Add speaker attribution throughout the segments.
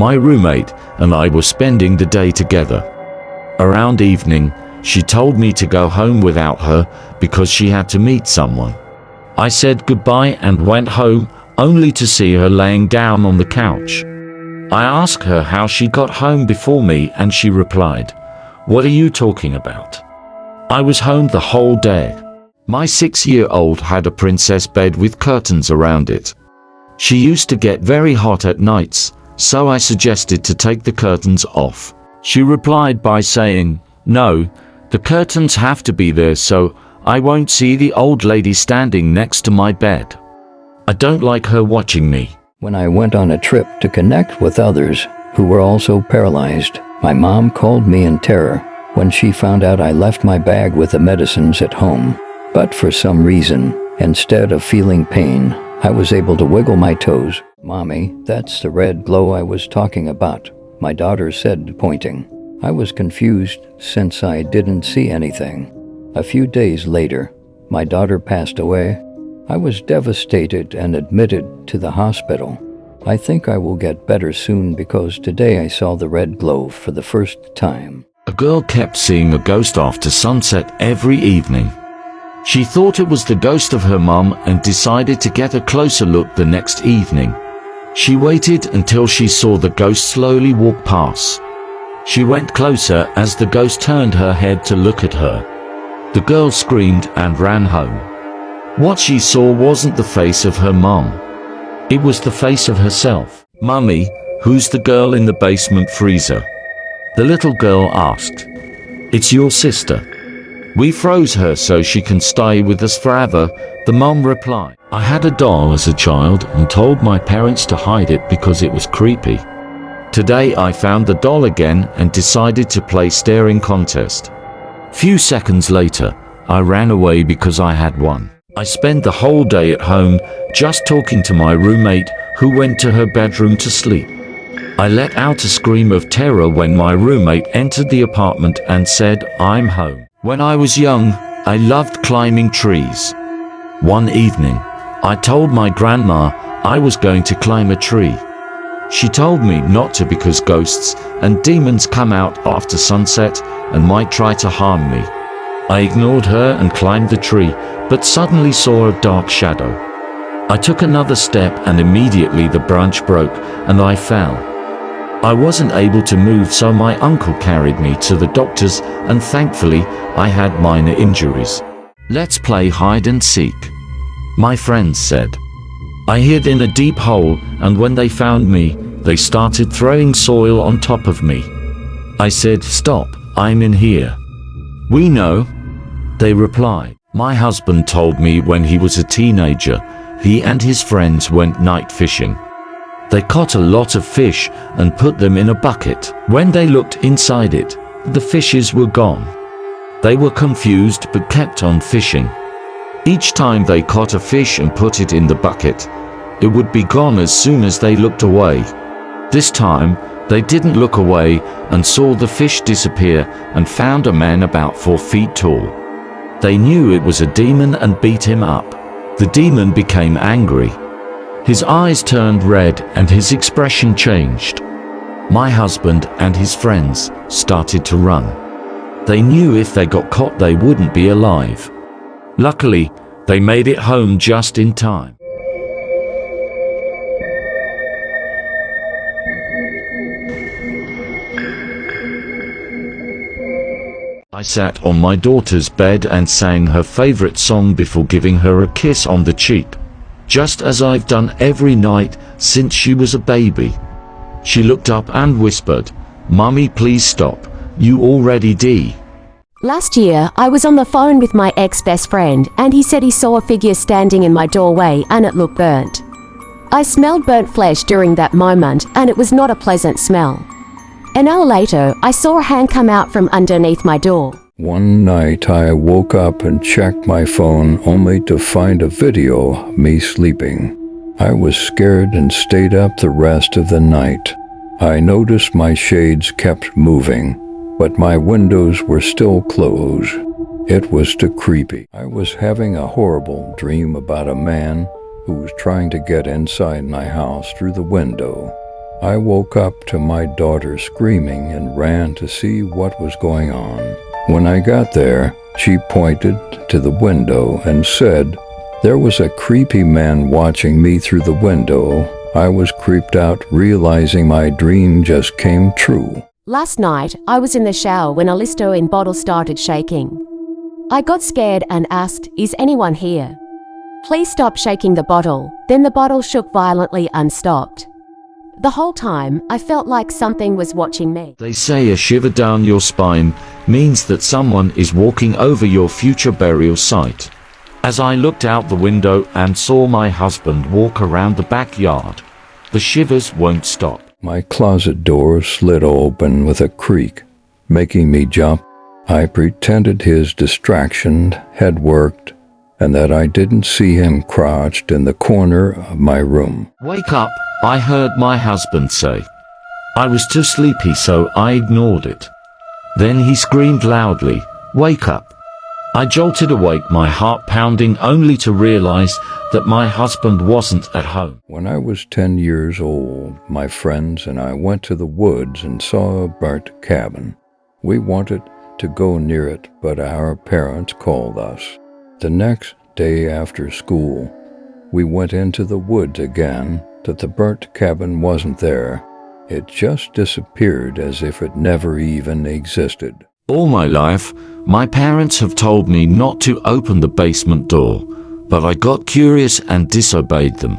Speaker 1: My roommate and I were spending the day together. Around evening, she told me to go home without her because she had to meet someone. I said goodbye and went home, only to see her laying down on the couch. I asked her how she got home before me and she replied, "What are you talking about? I was home the whole day." My 6-year-old had a princess bed with curtains around it. She used to get very hot at nights, so I suggested to take the curtains off. She replied by saying, "No, the curtains have to be there so I won't see the old lady standing next to my bed. I don't like her watching me."
Speaker 2: When I went on a trip to connect with others who were also paralyzed, my mom called me in terror when she found out I left my bag with the medicines at home. But for some reason, instead of feeling pain, I was able to wiggle my toes. "Mommy, that's the red glow I was talking about," my daughter said, pointing. I was confused since I didn't see anything. A few days later, my daughter passed away. I was devastated and admitted to the hospital. I think I will get better soon because today I saw the red glow for the first time.
Speaker 1: A girl kept seeing a ghost after sunset every evening. She thought it was the ghost of her mom and decided to get a closer look the next evening. She waited until she saw the ghost slowly walk past. She went closer as the ghost turned her head to look at her. The girl screamed and ran home. What she saw wasn't the face of her mom. It was the face of herself. "Mummy, who's the girl in the basement freezer?" the little girl asked. "It's your sister. We froze her so she can stay with us forever," the mom replied. "I had a doll as a child and told my parents to hide it because it was creepy. Today I found the doll again and decided to play staring contest. Few seconds later, I ran away because I had one. I spent the whole day at home just talking to my roommate who went to her bedroom to sleep. I let out a scream of terror when my roommate entered the apartment and said, 'I'm home.' When I was young, I loved climbing trees. One evening, I told my grandma I was going to climb a tree. She told me not to because ghosts and demons come out after sunset and might try to harm me. I ignored her and climbed the tree, but suddenly saw a dark shadow. I took another step and immediately the branch broke and I fell. I wasn't able to move, so my uncle carried me to the doctors and thankfully I had minor injuries. Let's play hide and seek," my friends said. I hid in a deep hole and when they found me, they started throwing soil on top of me. I said, "Stop, I'm in here." "We know," they replied. My husband told me when he was a teenager, he and his friends went night fishing. They caught a lot of fish and put them in a bucket. When they looked inside it, the fishes were gone. They were confused but kept on fishing. Each time they caught a fish and put it in the bucket, it would be gone as soon as they looked away. This time, they didn't look away and saw the fish disappear and found a man about 4 feet tall. They knew it was a demon and beat him up. The demon became angry. His eyes turned red and his expression changed. My husband and his friends started to run. They knew if they got caught they wouldn't be alive. Luckily, they made it home just in time. I sat on my daughter's bed and sang her favorite song before giving her a kiss on the cheek, just as I've done every night since she was a baby. She looked up and whispered, "Mommy, please stop. You already did."
Speaker 3: Last year, I was on the phone with my ex-best friend and he said he saw a figure standing in my doorway and it looked burnt. I smelled burnt flesh during that moment and it was not a pleasant smell. An hour later, I saw a hand come out from underneath my door.
Speaker 2: One night I woke up and checked my phone only to find a video of me sleeping. I was scared and stayed up the rest of the night. I noticed my shades kept moving, but my windows were still closed. It was too creepy. I was having a horrible dream about a man who was trying to get inside my house through the window. I woke up to my daughter screaming and ran to see what was going on. When I got there, she pointed to the window and said, "There was a creepy man watching me through the window." I was creeped out, realizing my dream just came true.
Speaker 3: Last night, I was in the shower when a Listerine bottle started shaking. I got scared and asked, "Is anyone here? Please stop shaking the bottle." Then the bottle shook violently and stopped. The whole time, I felt like something was watching me.
Speaker 1: They say a shiver down your spine means that someone is walking over your future burial site. As I looked out the window and saw my husband walk around the backyard, the shivers won't stop.
Speaker 2: My closet door slid open with a creak, making me jump. I pretended his distraction had worked and that I didn't see him crouched in the corner of my room.
Speaker 1: "Wake up," I heard my husband say. I was too sleepy, so I ignored it. Then he screamed loudly, "Wake up." I jolted awake, my heart pounding, only to realize that my husband wasn't at home.
Speaker 2: When I was 10 years old, my friends and I went to the woods and saw a burnt cabin. We wanted to go near it, but our parents called us. The next day after school, we went into the woods again, but the burnt cabin wasn't there. It just disappeared as if it never even existed.
Speaker 1: All my life, my parents have told me not to open the basement door, but I got curious and disobeyed them.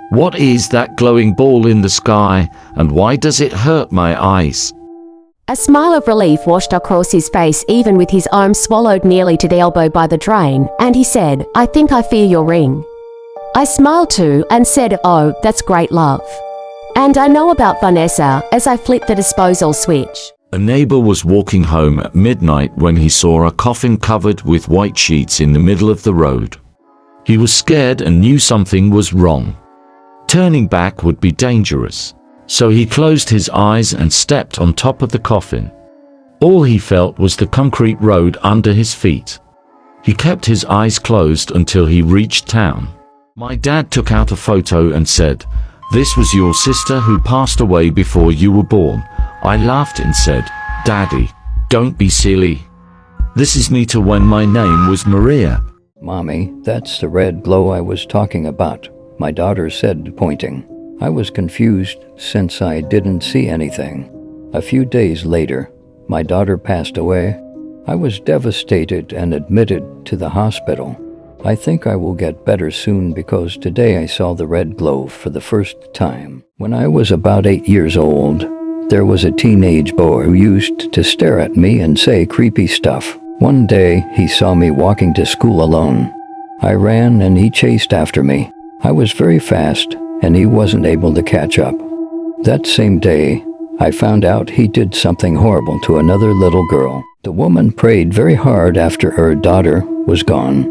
Speaker 1: What is that glowing ball in the sky, and why does it hurt my eyes?
Speaker 3: A smile of relief washed across his face, even with his arm swallowed nearly to the elbow by the drain, and he said, "I think I fear your ring." I smiled too and said, "Oh, that's great, love. And I know about Vanessa," as I flipped the disposal switch.
Speaker 1: A neighbor was walking home at midnight when he saw a coffin covered with white sheets in the middle of the road. He was scared and knew something was wrong. Turning back would be dangerous, so he closed his eyes and stepped on top of the coffin. All he felt was the concrete road under his feet. He kept his eyes closed until he reached town. My dad took out a photo and said, "This was your sister who passed away before you were born." I laughed and said, "Daddy, don't be silly. This is Nita when my name was Maria."
Speaker 2: "Mommy, that's the red glow I was talking about," my daughter said, pointing. I was confused since I didn't see anything. A few days later, my daughter passed away. I was devastated and admitted to the hospital. I think I will get better soon because today I saw the red glow for the first time. When I was about 8 years old, there was a teenage boy who used to stare at me and say creepy stuff. One day, he saw me walking to school alone. I ran and he chased after me. I was very fast and he wasn't able to catch up. That same day, I found out he did something horrible to another little girl. The woman prayed very hard after her daughter was gone.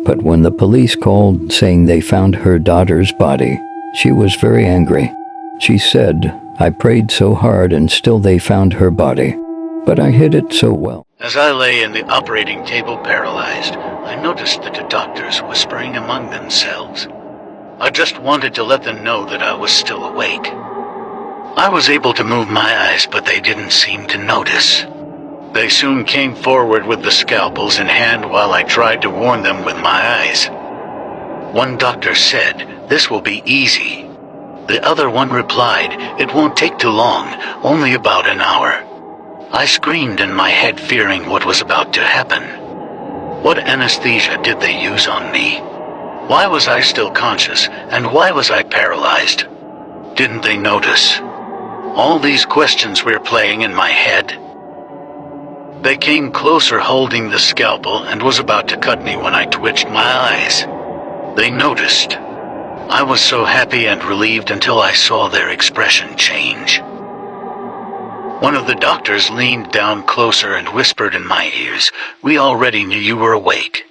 Speaker 2: But when the police called saying they found her daughter's body, she was very angry. She said, "I prayed so hard and still they found her body. But I hid it so well."
Speaker 4: As I lay in the operating table paralyzed, I noticed that the doctors whispering among themselves. I just wanted to let them know that I was still awake. I was able to move my eyes, but they didn't seem to notice. They soon came forward with the scalpels in hand while I tried to warn them with my eyes. One doctor said, "This will be easy." The other one replied, "It won't take too long, only about an hour." I screamed in my head, fearing what was about to happen. What anesthesia did they use on me? Why was I still conscious, and why was I paralyzed? Didn't they notice? All these questions were playing in my head. They came closer holding the scalpel and was about to cut me when I twitched my eyes. They noticed. I was so happy and relieved until I saw their expression change. One of the doctors leaned down closer and whispered in my ears, "We already knew you were awake.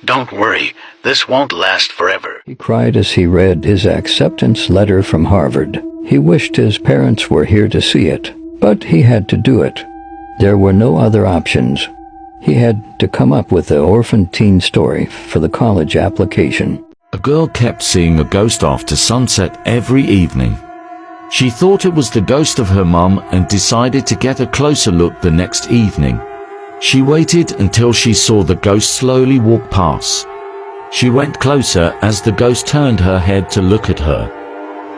Speaker 4: Don't worry, this won't last forever."
Speaker 2: He cried as he read his acceptance letter from Harvard. He wished his parents were here to see it, but he had to do it. There were no other options. He had to come up with the orphan teen story for the college application.
Speaker 1: A girl kept seeing a ghost after sunset every evening. She thought it was the ghost of her mom and decided to get a closer look the next evening. She waited until she saw the ghost slowly walk past. She went closer as the ghost turned her head to look at her.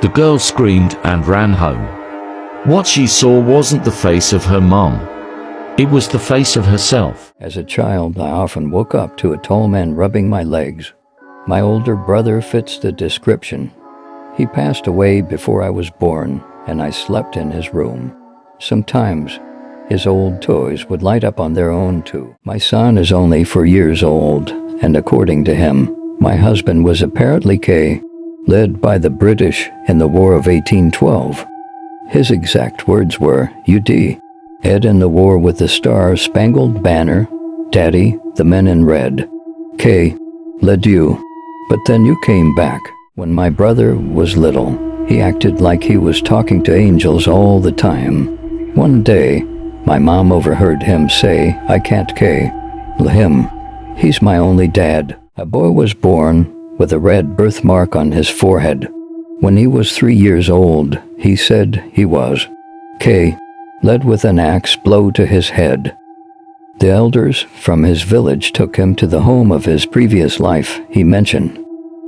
Speaker 1: The girl screamed and ran home. What she saw wasn't the face of her mom. It was the face of herself.
Speaker 2: As a child, I often woke up to a tall man rubbing my legs. My older brother fits the description. He passed away before I was born, and I slept in his room. Sometimes, his old toys would light up on their own too. My son is only 4 years old, and according to him, my husband was apparently led by the British in the War of 1812. His exact words were, "UD, Ed in the war with the Star-Spangled Banner, Daddy, the men in red. Led you. But then you came back." When my brother was little, he acted like he was talking to angels all the time. One day, my mom overheard him say, "I can't him. He's my only dad." A boy was born with a red birthmark on his forehead. When he was 3 years old, he said he was led with an axe blow to his head. The elders from his village took him to the home of his previous life, he mentioned.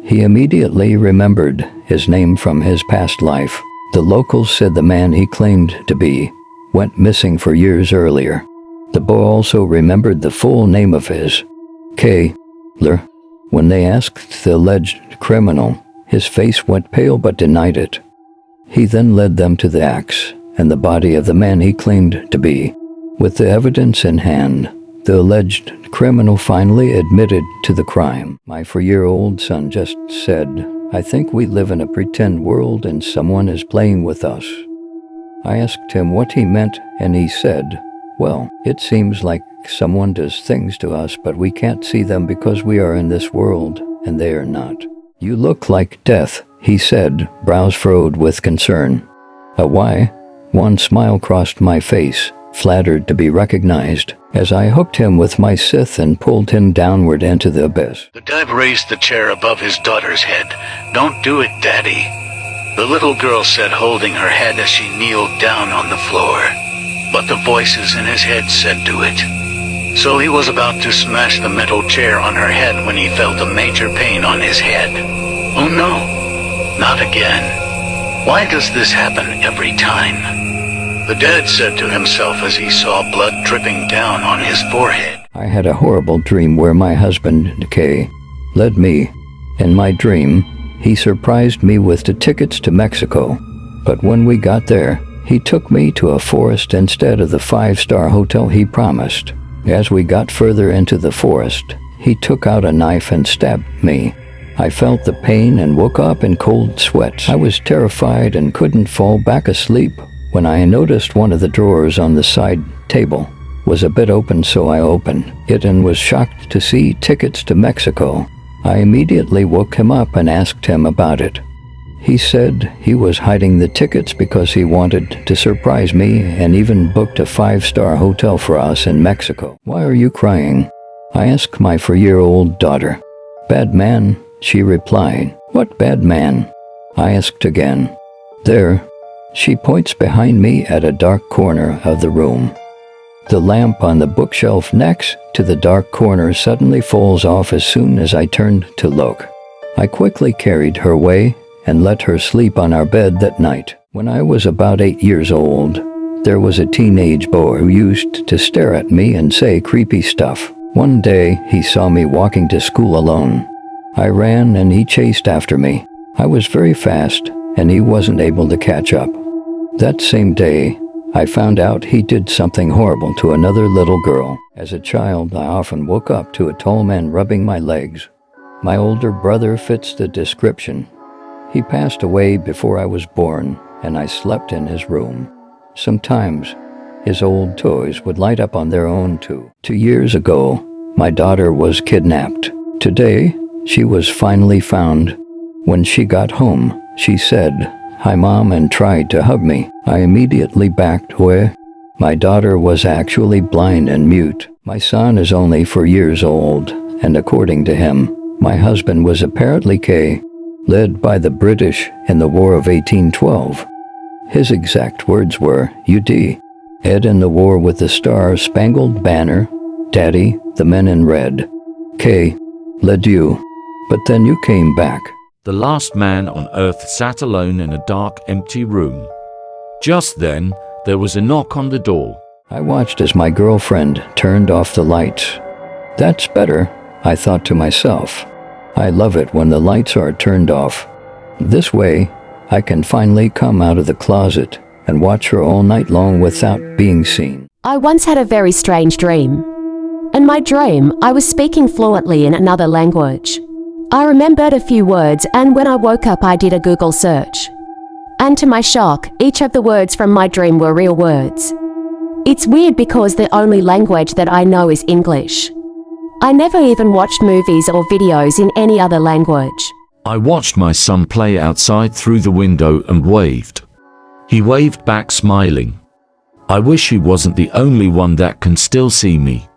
Speaker 2: He immediately remembered his name from his past life. The locals said the man he claimed to be went missing for years earlier. The boy also remembered the full name of his killer. When they asked the alleged criminal, his face went pale but denied it. He then led them to the axe and the body of the man he claimed to be. With the evidence in hand, the alleged criminal finally admitted to the crime. My 4-year-old son just said, "I think we live in a pretend world and someone is playing with us." I asked him what he meant, and he said, "Well, it seems like someone does things to us, but we can't see them because we are in this world, and they are not." "You look like death," he said, brows furrowed with concern. Why? One smile crossed my face, flattered to be recognized, as I hooked him with my scythe and pulled him downward into the abyss.
Speaker 4: The dad raised the chair above his daughter's head. "Don't do it, Daddy," the little girl said, holding her head as she kneeled down on the floor. But the voices in his head said do it. So he was about to smash the metal chair on her head when he felt a major pain on his head. Oh no, not again. Why does this happen every time? The dad said to himself as he saw blood dripping down on his forehead.
Speaker 2: I had a horrible dream where my husband, led me. In my dream, he surprised me with the tickets to Mexico. But when we got there, he took me to a forest instead of the 5-star hotel he promised. As we got further into the forest, he took out a knife and stabbed me. I felt the pain and woke up in cold sweats. I was terrified and couldn't fall back asleep when I noticed one of the drawers on the side table was a bit open, so I opened it and was shocked to see tickets to Mexico. I immediately woke him up and asked him about it. He said he was hiding the tickets because he wanted to surprise me and even booked a 5-star hotel for us in Mexico. "Why are you crying?" I asked my 4-year-old daughter. "Bad man," she replied. "What bad man?" I asked again. "There." She points behind me at a dark corner of the room. The lamp on the bookshelf next to the dark corner suddenly falls off as soon as I turned to look. I quickly carried her away and let her sleep on our bed that night. When I was about 8 years old, there was a teenage boy who used to stare at me and say creepy stuff. One day, he saw me walking to school alone. I ran and he chased after me. I was very fast, and he wasn't able to catch up. That same day, I found out he did something horrible to another little girl. As a child, I often woke up to a tall man rubbing my legs. My older brother fits the description. He passed away before I was born, and I slept in his room. Sometimes, his old toys would light up on their own too. 2 years ago, my daughter was kidnapped. Today, she was finally found. When she got home, she said, "Hi, Mom," and tried to hug me. I immediately backed away. My daughter was actually blind and mute. My son is only 4 years old, and according to him, my husband was apparently led by the British in the War of 1812. His exact words were, UD, Ed in the War with the Star-Spangled Banner, Daddy, the Men in Red, K, L'Adieu. But then you came back.
Speaker 1: The last man on earth sat alone in a dark, empty room. Just then, there was a knock on the door.
Speaker 2: I watched as my girlfriend turned off the lights. That's better, I thought to myself. I love it when the lights are turned off. This way, I can finally come out of the closet and watch her all night long without being seen.
Speaker 3: I once had a very strange dream. In my dream, I was speaking fluently in another language. I remembered a few words, and when I woke up I did a Google search. And to my shock, each of the words from my dream were real words. It's weird because the only language that I know is English. I never even watched movies or videos in any other language.
Speaker 1: I watched my son play outside through the window and waved. He waved back smiling. I wish he wasn't the only one that can still see me.